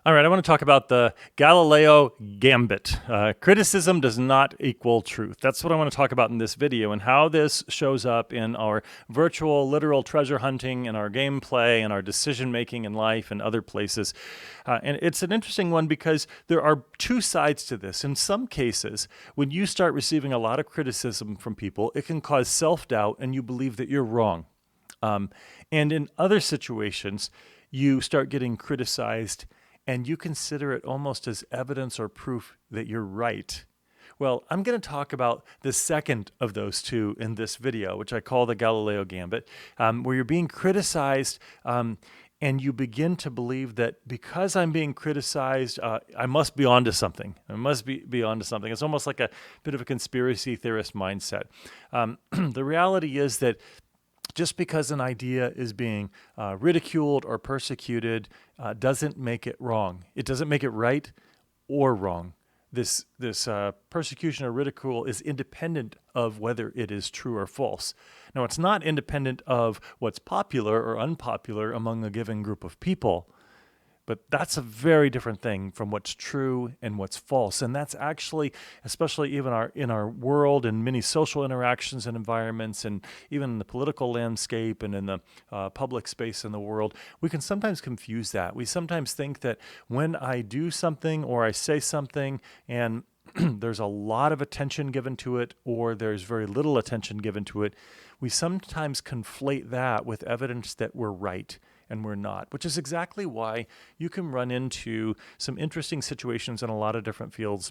All right, I want to talk about the Galileo Gambit. Criticism does not equal truth. That's what I want to talk about in this video, and how this shows up in our virtual, literal treasure hunting, and our gameplay, and our decision making in life and other places. And it's an interesting one because there are two sides to this. In some cases, when you start receiving a lot of criticism from people, it can cause self-doubt and you believe that you're wrong. And in other situations, you start getting criticized and you consider it almost as evidence or proof that you're right. Well, I'm going to talk about the second of those two in this video, which I call the Galileo Gambit, where you're being criticized and you begin to believe that because I'm being criticized, I must be onto something. I must be onto something. It's almost like a bit of a conspiracy theorist mindset. The reality is that just because an idea is being ridiculed or persecuted doesn't make it wrong. It doesn't make it right or wrong. This persecution or ridicule is independent of whether it is true or false. Now, it's not independent of what's popular or unpopular among a given group of people, but that's a very different thing from what's true and what's false. And that's actually, especially even in our world and many social interactions and environments, and even in the political landscape and in the public space in the world, we can sometimes confuse that. We sometimes think that when I do something or I say something and there's a lot of attention given to it or there's very little attention given to it, we sometimes conflate that with evidence that we're right and we're not, which is exactly why you can run into some interesting situations in a lot of different fields.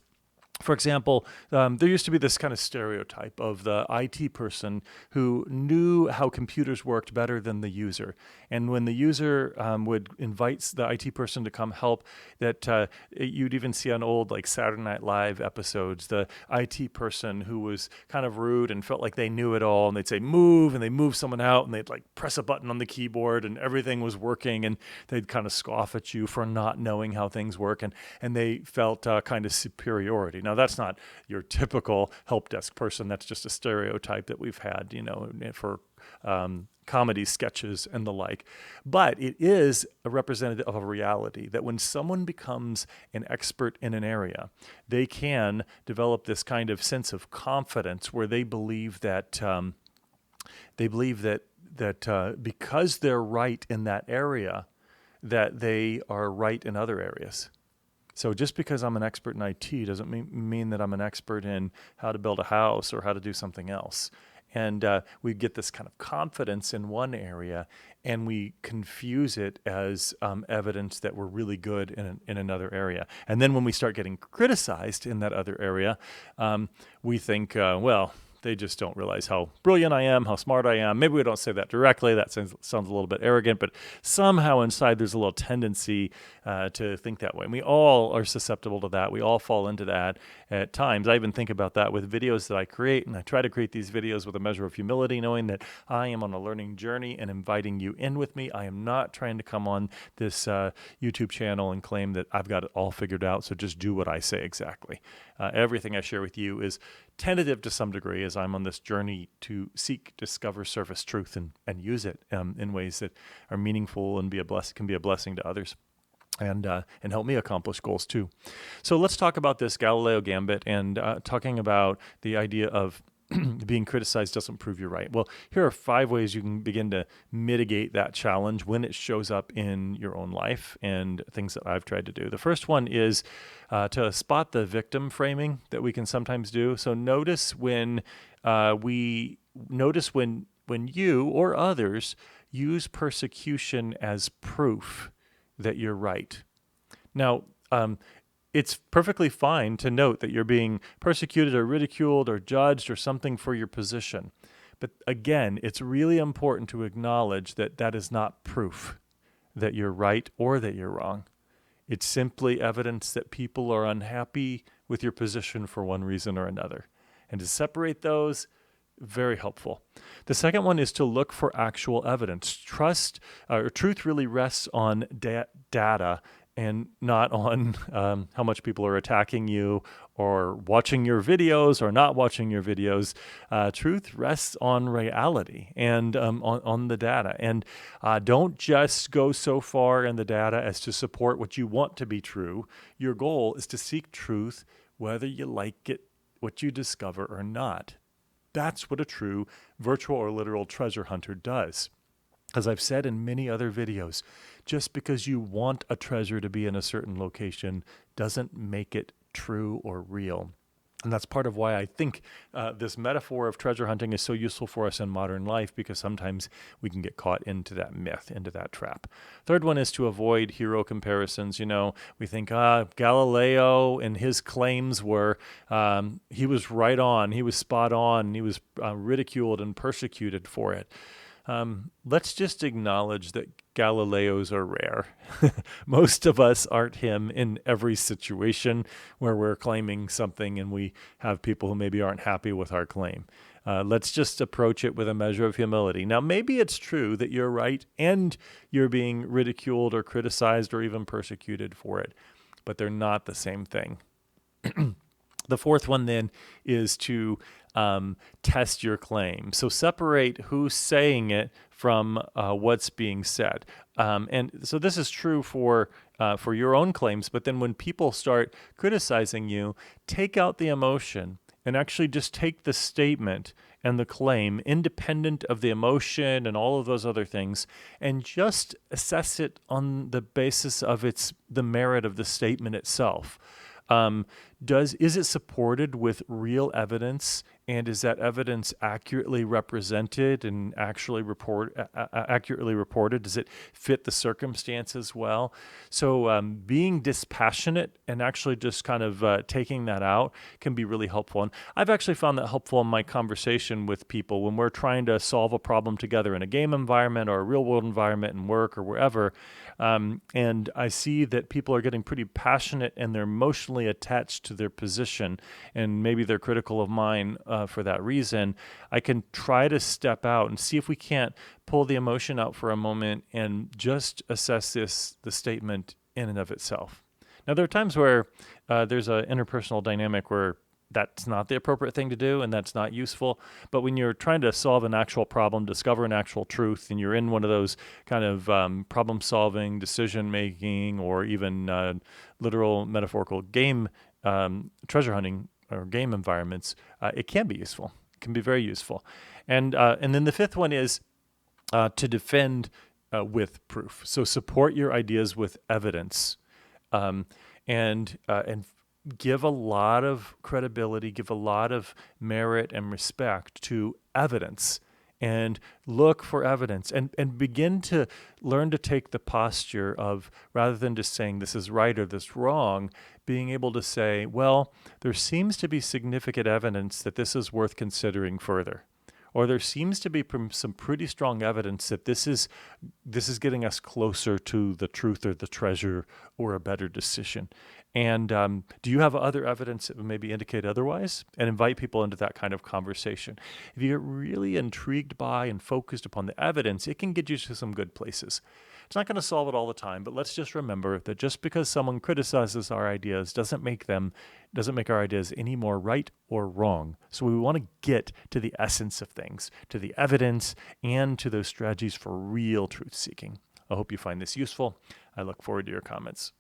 For example, there used to be this kind of stereotype of the IT person who knew how computers worked better than the user. And when the user would invite the IT person to come help, that you'd even see on old like Saturday Night Live episodes, the IT person who was kind of rude and felt like they knew it all, and they'd say move, and they'd move someone out, and they'd like press a button on the keyboard and everything was working, and they'd kind of scoff at you for not knowing how things work, and they felt kind of superiority. Now, that's not your typical help desk person. That's just a stereotype that we've had, for comedy sketches and the like. But it is a representative of a reality that when someone becomes an expert in an area, they can develop this kind of sense of confidence where they believe that because they're right in that area, that they are right in other areas. So just because I'm an expert in IT doesn't mean that I'm an expert in how to build a house or how to do something else. And we get this kind of confidence in one area, and we confuse it as evidence that we're really good in another area. And then when we start getting criticized in that other area, we think, well, they just don't realize how brilliant I am, how smart I am. Maybe we don't say that directly. That sounds a little bit arrogant, but somehow inside there's a little tendency to think that way. And we all are susceptible to that. We all fall into that at times. I even think about that with videos that I create, and I try to create these videos with a measure of humility, knowing that I am on a learning journey and inviting you in with me. I am not trying to come on this YouTube channel and claim that I've got it all figured out, so just do what I say exactly. Everything I share with you is tentative to some degree as I'm on this journey to seek, discover, surface truth and use it in ways that are meaningful and can be a blessing to others. And help me accomplish goals too. So let's talk about this Galileo Gambit and talking about the idea of being criticized doesn't prove you're right. Well, here are 5 ways you can begin to mitigate that challenge when it shows up in your own life and things that I've tried to do. The first one is to spot the victim framing that we can sometimes do. So notice when you or others use persecution as proof that you're right. Now, it's perfectly fine to note that you're being persecuted or ridiculed or judged or something for your position. But again, it's really important to acknowledge that that is not proof that you're right or that you're wrong. It's simply evidence that people are unhappy with your position for one reason or another. And to separate those, very helpful. The second one is to look for actual evidence. Truth really rests on data and not on how much people are attacking you or watching your videos or not watching your videos. Truth rests on reality and on the data. And don't just go so far in the data as to support what you want to be true. Your goal is to seek truth whether you like it, what you discover or not. That's what a true virtual or literal treasure hunter does. As I've said in many other videos, just because you want a treasure to be in a certain location doesn't make it true or real. And that's part of why I think this metaphor of treasure hunting is so useful for us in modern life, because sometimes we can get caught into that myth, into that trap. Third one is to avoid hero comparisons. We think Galileo and his claims were, he was right on, he was spot on, he was ridiculed and persecuted for it. Let's just acknowledge that Galileos are rare. Most of us aren't him in every situation where we're claiming something and we have people who maybe aren't happy with our claim. Let's just approach it with a measure of humility. Now, maybe it's true that you're right and you're being ridiculed or criticized or even persecuted for it, but they're not the same thing. The fourth one then is to test your claim. So separate who's saying it from what's being said. And so this is true for your own claims, but then when people start criticizing you, take out the emotion and actually just take the statement and the claim independent of the emotion and all of those other things, and just assess it on the basis of the merit of the statement itself. Is it supported with real evidence, and is that evidence accurately represented and accurately reported? Does it fit the circumstances well? So being dispassionate and actually just kind of taking that out can be really helpful. And I've actually found that helpful in my conversation with people when we're trying to solve a problem together in a game environment or a real world environment in work or wherever. And I see that people are getting pretty passionate and they're emotionally attached to their position, and maybe they're critical of mine for that reason. I can try to step out and see if we can't pull the emotion out for a moment and just assess the statement in and of itself. Now, there are times where there's an interpersonal dynamic where that's not the appropriate thing to do and that's not useful. But when you're trying to solve an actual problem, discover an actual truth, and you're in one of those kind of problem-solving, decision-making, or even literal, metaphorical game treasure hunting or game environments, it can be useful. It can be very useful. And then the fifth one is to defend with proof. So support your ideas with evidence, and give a lot of credibility, give a lot of merit and respect to evidence, and look for evidence, and begin to learn to take the posture of, rather than just saying this is right or this wrong, being able to say, well, there seems to be significant evidence that this is worth considering further. Or there seems to be some pretty strong evidence that this is getting us closer to the truth or the treasure or a better decision. And do you have other evidence that would maybe indicate otherwise? And invite people into that kind of conversation. If you get really intrigued by and focused upon the evidence, it can get you to some good places. It's not going to solve it all the time, but let's just remember that just because someone criticizes our ideas doesn't make our ideas any more right or wrong. So we want to get to the essence of things, to the evidence, and to those strategies for real truth seeking. I hope you find this useful. I look forward to your comments.